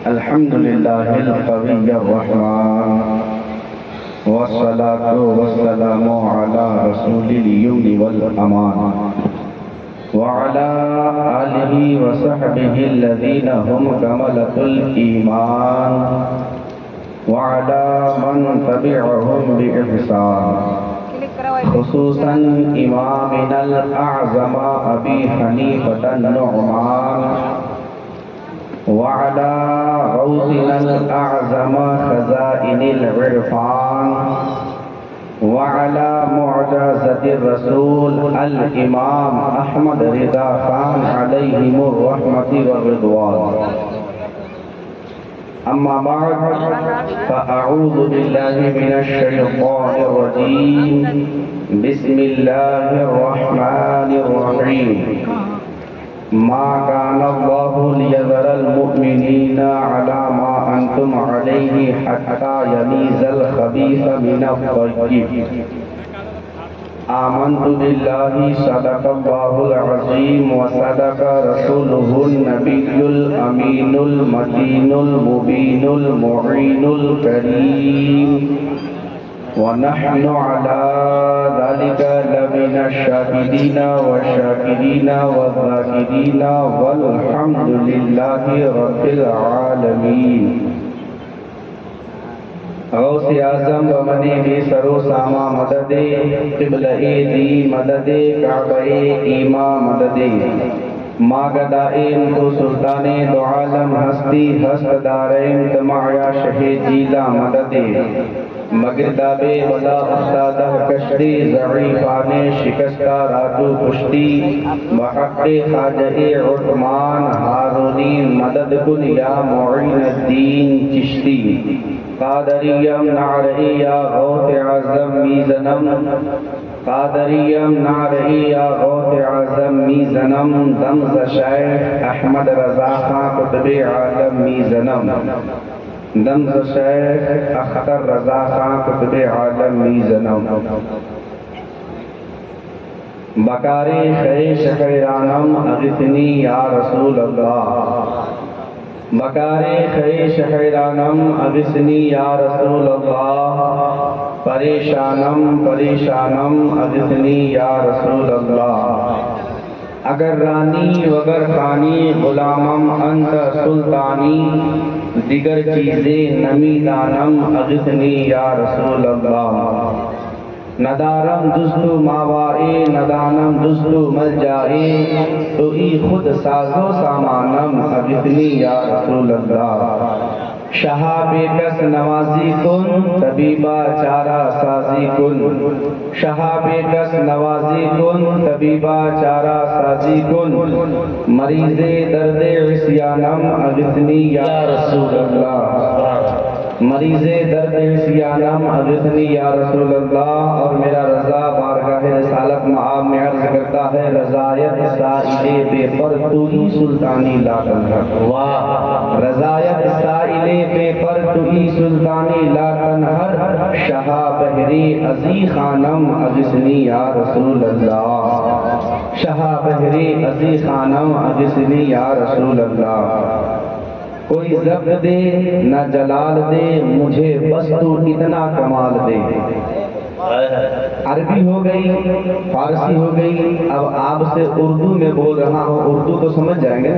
الحمد لله القوي الرحمن والصلاة والسلام على رسول اليمن والأمان وعلى آله وصحبه الذين هم كملة الإيمان وعلى من تبعهم بإحسان خصوصا إمامنا الأعظم أبي حنيفة النعمان وعلى غوثنا الأعظم خزائن العرفان وعلى معجزة الرسول الإمام أحمد رضا خان عليهم الرحمة والرضوان. أما بعد فأعوذ بالله من الشيطان الرجيم. بسم الله الرحمن الرحيم. ما كان الله ليذر المؤمنين على ما أنتم عليه حتى يميز الخبيث من الطيب. آمنت بالله صدق الله العظيم وصدق رسوله النبي الأمين المتين المبين المعين الكريم ونحن على ذلك لمن الشاهدين والشاكرين والذاكرين والحمد لله رب العالمين. غوث اعظم بمنی بھی سرو ساما مدد قبلہ دی مدد کعبہ ایما مدد ماغدائن تو سلطان دو عالم ہستی ہست دارین تمایا شہ جیلا مدد مگرداب ولا استادہ کشتی ضعیفان شکستہ راجو پشتی بحق خاجہ عثمان ہارونی مدد کن یا معین الدین چشتی قادریم نعرہی یا غوث اعظم میزنم قادریم نعرہی یا غوث اعظم میزنم دمز شیخ احمد رضا خان قطب عالم میزنم دمز شیخ اختر رضا خان قطب عالم میزنم بکاری خیش خیرانم اغثنی یا رسول اللہ بکاری خیش خیرانم اغثنی یا رسول اللہ پریشانم پریشانم اغثنی یا رسول اللہ اگر رانی وگر خانی غلامم انت سلطانی دیگر چیزیں نمی دانم اغثنی یا رسول اللہ ندارم جزلو ماوائے ندانم جزلو مل جائے تو ای خود سازو سامانم اغثنی یا رسول اللہ شہاب کس نوازی کن طبیبہ چارہ سازی کن شہاب کس نوازی کن طبیبہ چارہ سازی کن مریض درد عصیانم اغثنی یا رسول اللہ مریض درد عصیانم اغثنی یا رسول اللہ. اور میرا رضا بارگاہ رسالت معاب میں عرض کرتا ہے رضایت سائلے بے پر تو ہی سلطانی لاکن ہر رضایت سائلے بے پر تو ہی سلطانی لاکن ہر شہا بحری عزی خانم اغثنی یا رسول اللہ شہا بحری عزی خانم اغثنی یا رسول اللہ. کوئی ضبط دے نہ جلال دے مجھے بس تو اتنا کمال دے. عربی ہو گئی فارسی ہو گئی اب آپ سے اردو میں بول رہا ہوں اردو تو سمجھ جائیں گے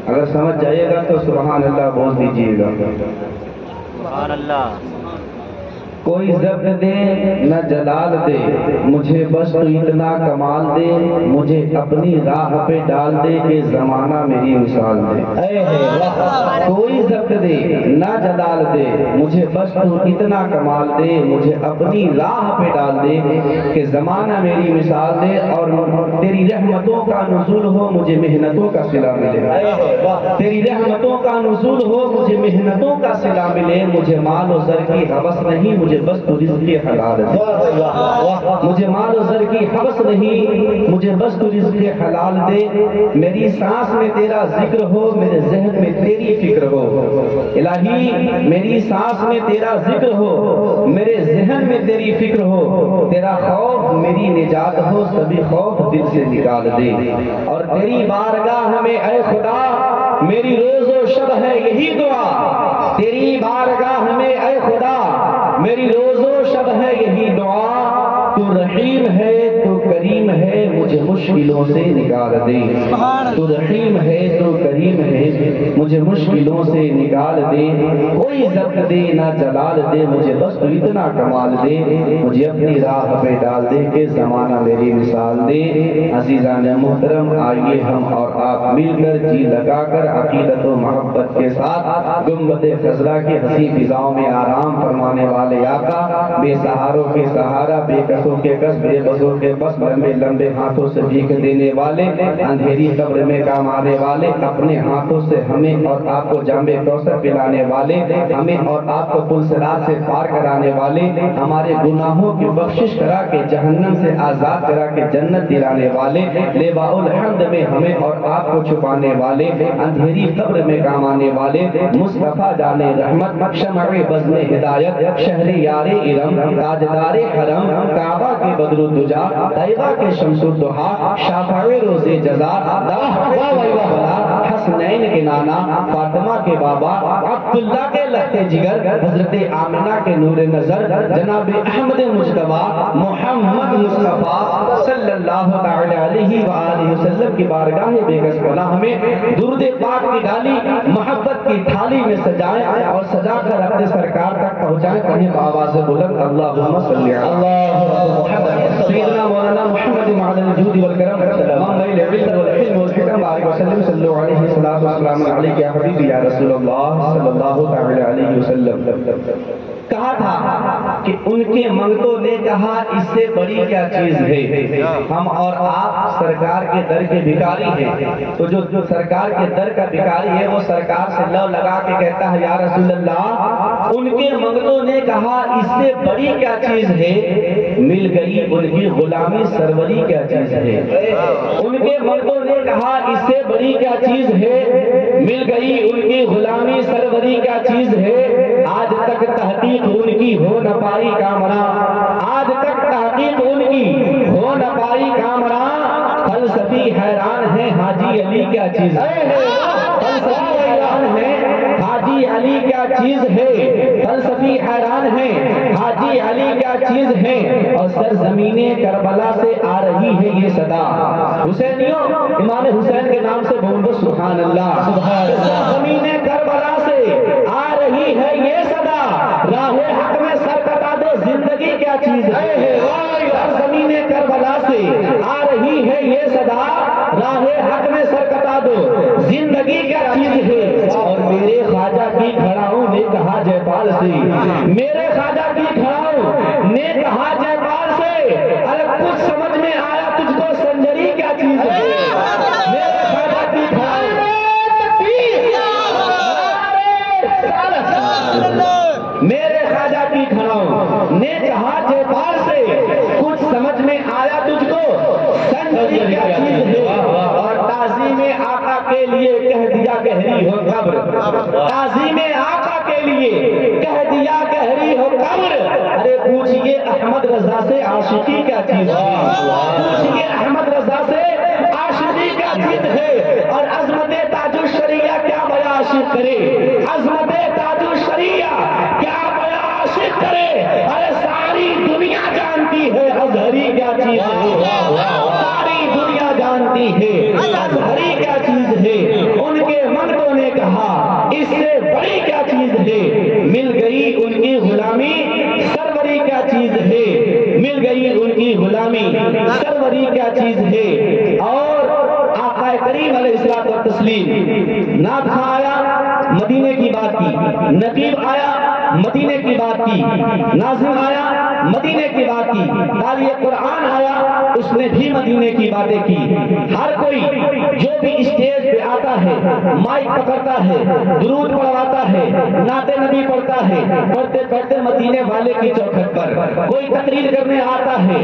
اگر سمجھ جائے گا تو سبحان اللہ بول دیجئے گا. سبحان اللہ. کوئی ضبط دے نہ جلال دے مجھے بس تو اتنا کمال دے مجھے اپنی راہ پہ ڈال دے کہ زمانہ میری مثال دے. کوئی ضبط دے نہ جلال دے مجھے بس تو اتنا کمال دے مجھے اپنی راہ پہ ڈال دے کہ زمانہ میری مثال دے اور تیری رحمتوں کا نزول ہو مجھے محنتوں کا صلہ ملے. تیری رحمتوں کا نزول ہو مجھے محنتوں کا صلہ ملے. مجھے مال و زر کی حوث نہیں مجھے بس تو رزق حلال دے. مجھے مال و زر کی حوث نہیں مجھے بس تو رزق حلال دے. میری سانس میں تیرا ذکر ہو میرے ذہن میں تیری فکر ہو. الہی میری سانس میں تیرا ذکر ہو میرے ذہن میں تیری فکر ہو. تیرا خوف میری نجات ہو سبھی خوف دل سے نکال دے. اور تیری بارگاہ ہمیں اے خدا میری روز و شب ہے یہی دعا تیری بارگاہ میں اے خدا، میری روز و شب ہے یہی دعا، تو رحیم ہے تو کریم ہے مجھے مشکلوں سے نکال دے، تو رحیم ہے تو کریم ہے مجھے مشکلوں سے نکال دے، کوئی ضبط دے نہ جلال دے مجھے، بس تو اتنا کمال دے مجھے اپنی راہ پہ ڈال دے کہ زمانہ میری مثال دے۔ عزیزان محترم، آئیے ہم اور آپ مل کر جی لگا کر عقیدت و محبت کے ساتھ گنبد خضرا کی حسین فضاؤں میں آرام فرمانے والے آقا، بے سہاروں کے سہارا، بے کسوں کے کس، بے بسوں کے بس، لمبے لمبے ہاتھوں سے بھیک دینے والے، اندھیری قبر میں کام آنے والے، اپنے ہاتھوں سے ہمیں اور آپ کو جام کوثر پلانے والے، ہمیں اور آپ کو پل صراط سے پار کرانے والے، ہمارے گناہوں کی بخشش کرا کے جہنم سے آزاد کرا کے جنت دلانے والے، لواء الحمد میں ہمیں اور آپ کو چھپانے والے، اندھیری قبر میں کام آنے والے، مصطفیٰ جان رحمت، شمع بزم ہدایت، شہر یار ارم، تاجدار حرم، کعبہ کے بدر الدجا، طیبہ کے شمس الضحا، شافع روز جزا، حسنین کے نانا، فاطمہ کے بابا، عبداللہ کے لخت جگر، حضرت آمنہ کے نور نظر، جناب احمد مجتبیٰ محمد مصطفیٰ صلی اللہ تعالی علیہ وآلہ وسلم کی بارگاہ بے کس پناہ میں درود پاک کی ڈالی محبت کی تھالی میں سجائیں اور سجا کر اپنے سرکار تک پہنچائیں، کہیں بآواز بلند اللہم صلی اللہ سیدنا مولانا محمد معدن الجود والکرم منبع العلم والحلم والحکم بارک وسلم صلی اللہ علیہ وسلم السلام علیکم یا حبیبی یا رسول اللہ صلی اللہ تعالی علیہ وسلم۔ کہا تھا کہ ان کے منگتوں نے کہا اس سے بڑی کیا چیز ہے، ہم اور آپ سرکار کے در کے بھکاری ہیں، تو جو سرکار کے در کا بھکاری ہے وہ سرکار سے لو لگا کے کہتا ہے یا رسول اللہ، ان کے منگتوں نے کہا اس سے بڑی کیا چیز ہے، مل گئی ان کی غلامی سروری کیا چیز ہے، ان کے منگتوں نے کہا اس سے بڑی کیا چیز ہے، مل گئی ان کی غلامی سروری کیا چیز ہے، آج تک تحقیق ان کی ہو نہ پائی کامراں، آج تک تحقیق ان کی ہو نہ پائی کامراں، فلسفی حیران ہے حاجی علی کیا چیز ہے، فلسفی حیران ہے حاجی علی کیا چیز ہے، فلسفی حیران ہے حاجی علی کیا چیز ہے، اور سرزمین کربلا سے آ رہی ہے یہ صدا، حسینیوں امام حسین کے نام سے بول دو سبحان اللہ، سرزمین کربلا سے آ رہی ہے یہ صدا، راہ حق میں سر کٹا دو زندگی کیا چیز ہے، زمین کربلا سے آ رہی ہے یہ صدا، راہ حق میں سر کٹا دو زندگی کیا چیز ہے، اور میرے خواجہ کی کھڑاؤں نے کہا جے پال سے، میرے خواجہ کی کھڑاؤں نے کہا جے پال سے، ارے کچھ سمجھ میں آیا تجھ کو سنجری کیا چیز ہے، میرے خواجہ کی کھڑاؤں میرے خواجہ کی کھڑاؤں نے کہا جے پال سے، کچھ سمجھ میں آیا تجھ کو سنجری کیا چیز ہے، اور تعظیم آقا کے لیے کہہ دیا گہری ہو قبر، تعظیم آقا کے لیے کہہ دیا گہری ہو قبر، ارے پوچھئے احمد رضا سے عاشقی کیا چیز ہے، پوچھئے احمد رضا سے عاشقی کیا چیز ہے، اور عظمت تاج الشریعہ کیا بیان عاشق کرے، عظمت تاج الشریعہ کیا بیان عاشق کرے، ارے ساری دنیا جانتی ہے ازہری کیا چیز ہے، ساری دنیا جانتی ہے ازہری کیا چیز ہے، ان کے منگتوں نے کہا اس سے بڑی کیا چیز ہے، مل گئی ان کی غلامی سروری کیا چیز ہے، مل گئی ان کی غلامی سروری کیا چیز ہے، اور آقا کریم علیہ الصلوۃ والتسلیم نعت خواں آیا مدینے کی بات کی، نقیب آیا مدینے کی بات کی، ناظم آیا مدینے کی بات کی، قاری قرآن آیا اس نے بھی مدینے کی باتیں کی، ہر کوئی جو بھی اسٹیج پہ آتا ہے مائک پکڑتا ہے درود پڑھواتا ہے نعت نبی پڑھتا ہے، پڑھتے پڑھتے مدینے والے کی چوکھٹ پر کوئی تقریر کرنے آتا ہے،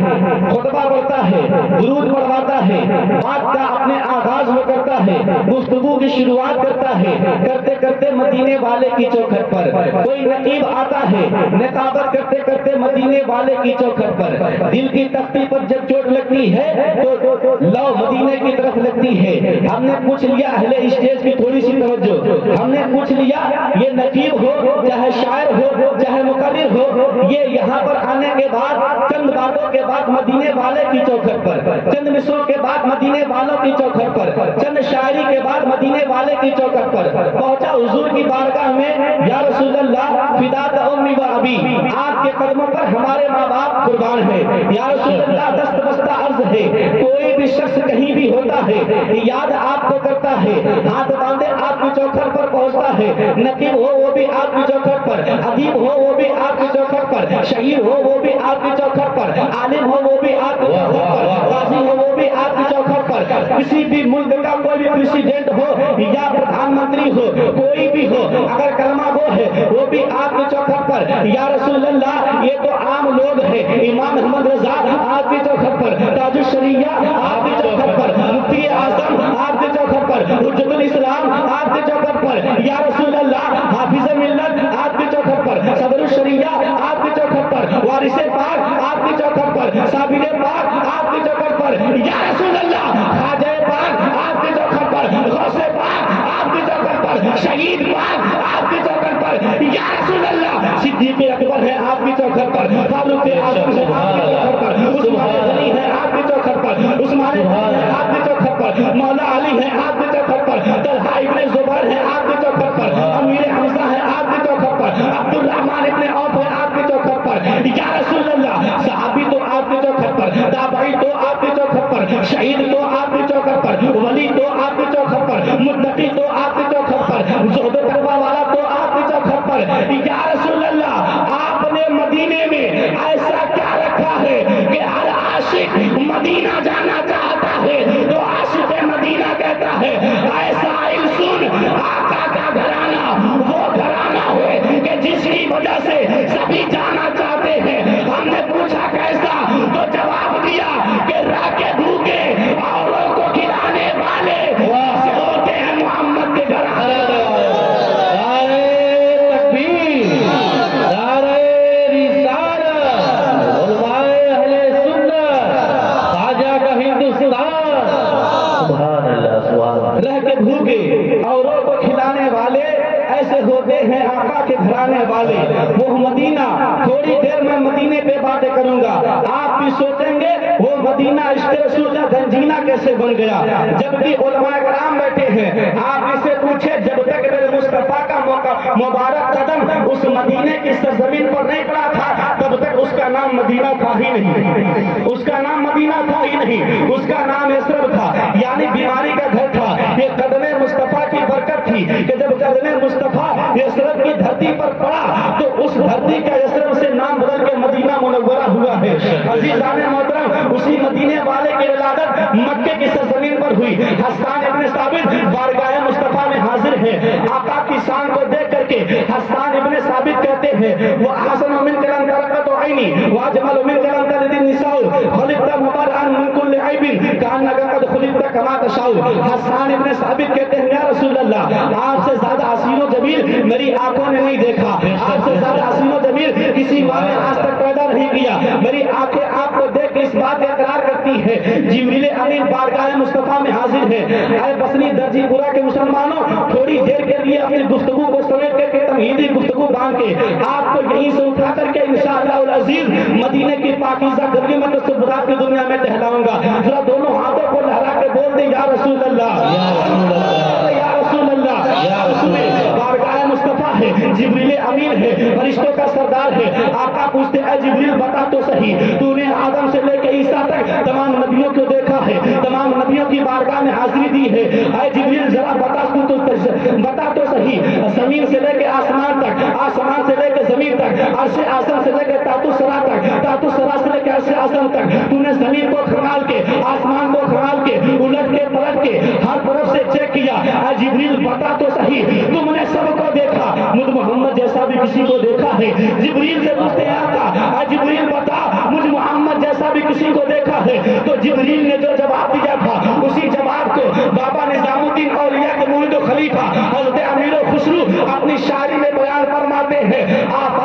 خطبہ پڑھتا ہے درود پڑھواتا ہے، بات کا اپنے آغاز وہ کرتا ہے، گفتگو کی شروعات کرتا ہے، کرتے کرتے مدینے والے کی چوکھٹ پر کوئی نقیب نقیب آتا ہے نقابت کرتے کرتے مدینے والے کی چوکھٹ پر، دل کی تختی پر جب چوٹ لگتی ہے تو لو مدینے کی طرف لگتی ہے۔ ہم نے پوچھ لیا اہل اسٹیج کی تھوڑی سی توجہ، ہم نے پوچھ لیا یہ نقیب ہو چاہے شاعر ہو چاہے مقرر ہو، یہ یہاں پر آنے کے بعد چند باتوں کے بعد مدینے والے کی چوکھٹ پر، چند مصروں کے بعد مدینے والوں کی چوکھٹ پر، چند شاعری کے بعد مدینے والے کی چوکھٹ پر پہنچا حضور کی بارگاہ میں، یا رسول اللہ فداک امی و ابی، آپ کے قدموں پر ہمارے ماں باپ قربان ہے۔ یا رسول اللہ دست بستہ عرض ہے، کوئی بھی شخص کہیں بھی ہوتا ہے یاد آپ کو کرتا ہے، ہاتھ باندھے آپ کی چوکھٹ پر پہنچتا ہے، نقیب ہو وہ بھی آپ کی چوکھٹ پر، ادیب ہو وہ بھی آپ کی چوکھٹ پر، شہید ہو وہ بھی آپ کی چوکھٹ پر، عالم ہو وہ بھی آپ کی چوکھٹ پر، قاضی ہو وہ بھی آپ کی چوکھٹ پر، کسی بھی ملک کا کوئی بھی پریزیڈنٹ ہو یا پردھان منتری ہو، کوئی بھی ہو، اگر کلمہ وہ ہے وہ بھی آپ کی چوکھٹ پر۔ یا رسول اللہ یہ تو عام لوگ ہیں، امام احمد رضا آپ کی چوکھٹ پر، تاج الشریعہ آپ کی چوکھٹ پر، مفتی اعظم آپ کی چوکھٹ پر، حجت الاسلام آپ کی چوکھٹ پر، یا رسول اللہ حافظ ملت آپ کی چوکھٹ پر، صدر الشریعہ آپ کی چوکھٹ پر، وارث پاک آپ کی چوکھٹ پر، صابر پاک آپ کی چوکھٹ پر، یا رسول اللہ خواجہ پاک آپ کی چوکھٹ پر، غوث پاک آپ کی چوکھٹ پر، شہید پاک آپ کی چوکھٹ پر، یا رسول اللہ صدیق اکبر ہے آپ کی چوکھٹ پر، فاروق اعظم ہے آپ کی چوکھٹ پر، عثمان غنی ہے آپ کی چوکھٹ پر، عثمان غنی ہے آپ کی چوکھٹ پر، مولا علی ہے آپ کی چوکھٹ پر، طلحہ ابن زبیر ہے آپ کی چوکھٹ پر، امیر حمزہ ہے آپ کی چوکھٹ پر، عبد الرحمن ابن عوف ہے آپ کی چوکھٹ پر، یا رسول اللہ صحابی تو آپ کی چوکھٹ پر، تابعی تو آپ کی چوکھٹ پر، شہید تو آپ کی چوکھٹ پر، ولی تو آپ کی چوکھٹ پر، متقی تو آپ کی چوکھٹ پر، زہد و تقویٰ والا تو آپ کی چوکھٹ پر، یا رسول اللہ آپ نے مدینے میں ایسا کیا رکھا ہے کہ ہر عاشق مدینہ جانا چاہتا ہے تو عاشق مدینہ کہتا ہے ایسا علم آقا کا گھرانہ وہ گھرانہ ہے کہ جس کی وجہ سے سبھی جانا چاہتے ہیں۔ ہم نے پوچھا کیسا تو جواب دیا کہ راکے بھوکے اوروں کو کھلانے والے ایسے ہوتے ہیں محمد کے گھرانے۔ رہ کے بھوکے اوروں کو کھلانے والے ایسے ہوتے ہیں آقا کے گھرانے والے۔ وہ مدینہ تھوڑی دیر میں مدینے پہ باتیں کروں گا، آپ بھی سوچیں گے وہ مدینہ عشق رسول کا گنجینہ کیسے بن گیا۔ جبکہ علماء کرام بیٹھے ہیں، آپ اسے پوچھے جب تک میرے مصطفیٰ کا مبارک قدم اس مدینے کی سرزمین پر نہیں پڑا تھا تب تک اس کا نام مدینہ تھا ہی نہیں، اس کا نام مدینہ تھا ہی نہیں، اس کا نام یثرب تھا، یعنی بیماری کا گھر تھا۔ یہ قدم مصطفیٰ کی برکت تھی کہ جب قدم مصطفیٰ یثرب کی دھرتی پر پڑا تو اس دھرتی کا یثرب سے نام بدل کے مدینہ منورہ ہوا ہے۔ عزیزان محترم اسی مدینے والے کی ولادت مکے کی سرزمین پر ہوئی۔ حسان ابن ثابت بارگاہ مصطفیٰ میں حاضر ہے، آقا کی شان کو دیکھ کر کے حسان ابن ثابت کہتے ہیں وہ احسن من کلام ترقت عینی واجمل من کلام تلد النساء خلقت مبرئا من کل عیب کانک قد خلقت کما تشاء۔ حسان ابن ثابت کہتے ہیں یا رسول اللہ آپ سے زیادہ حسین و جمیل میری آنکھوں نے نہیں دیکھا، آپ سے زیادہ حسین و جمیل کسی ماں نے آج تک پیدا نہیں کیا، میری آنکھیں آپ کو دیکھ کے اس بات کا اقرار کرتی ہے۔ جبریل امین بارگاہ مصطفیٰ میں حاضر ہے۔ اے بصری درجی پورا کے مسلمانوں تھوڑی دیر کے لیے اپنی گفتگو کو سمیٹ کر کے تمہیدی گفتگو باندھ کے آپ کو یہیں سے اٹھا کر کے انشاءاللہ العزیز مدینے کی پاکیزہ گلی میں تصورات کی دنیا میں ٹہلاؤں گا۔ ذرا دونوں ہاتھوں کو لہرا کے بول دیں یا رسول اللہ، یا رسول اللہ، یا رسول اللہ۔ بارگاہ مصطفیٰ ہے، جبریل امین ہے، فرشتوں کا سردار ہے۔ آقا پوچھتے اے جبریل بتا تو صحیح تو نے آدم سے لے کے عیسیٰ تک تمام نبیوں کو دیکھا ہے، تمام نبیوں کی بارگاہ میں حاضری دی ہے، اے جبریل ذرا بتا تو صحیح زمین سے لے کے آسمان تک، آسمان سے لے کے زمین تک، عرش اعظم سے لے کے تاتو سرا تک، تاتو سرا سے لے کے عرش اعظم تک تو نے زمین کو کھنگال کے آسمان کو کھنگال کے الٹ کے پلٹ کے ہر طرف سے چیک کیا۔ اے جبریل بتا تو صحیح تم نے سب کو دیکھا، مجھ محمد جیسا بھی کسی کو دیکھا ہے؟ جبریل سے پوچھتے ہیں آقا اے جبریل بتا مجھ محمد جیسا بھی کسی کو دیکھا ہے؟ تو جبریل نے جو جواب دیا تھا اسی جواب کو بابا نظام الدین اولیاء کے مرید و خلیفہ حضرت امیر و خسرو اپنی شاعری میں بیان فرماتے ہیں۔ آپ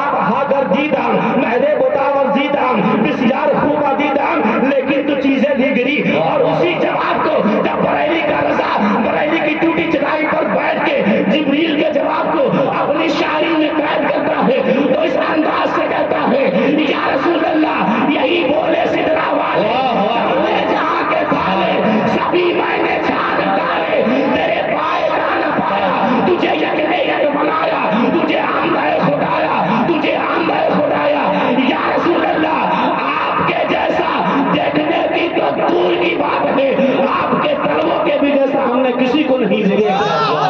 دور کی بات ہے آپ کے طلبوں کے بھی جیسا ہم نے کسی کو نہیں دیکھا